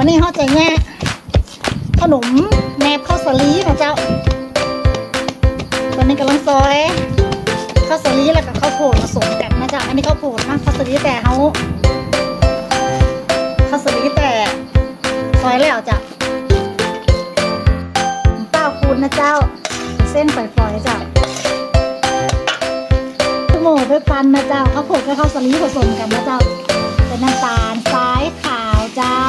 วันนี้เขาจะแง่ขนมแนบข้าวสาลีนะเจ้าตอนนี้กำลังซอยข้าวสาลีแล้วกับข้าวโพดผสมกันนะเจ้าอันนี้ข้าวโพดนะข้าวสาลีแต่เขาข้าวสาลีแต่ซอยแล้วจ้ะเต้าคูณนะเจ้าเส้นฝอยๆจ้ะหมูไปปั้นนะเจ้าข้าวโพดกับข้าวสาลีผสมกันนะเจ้าเป็นน้ำตาลทรายขาวเจ้า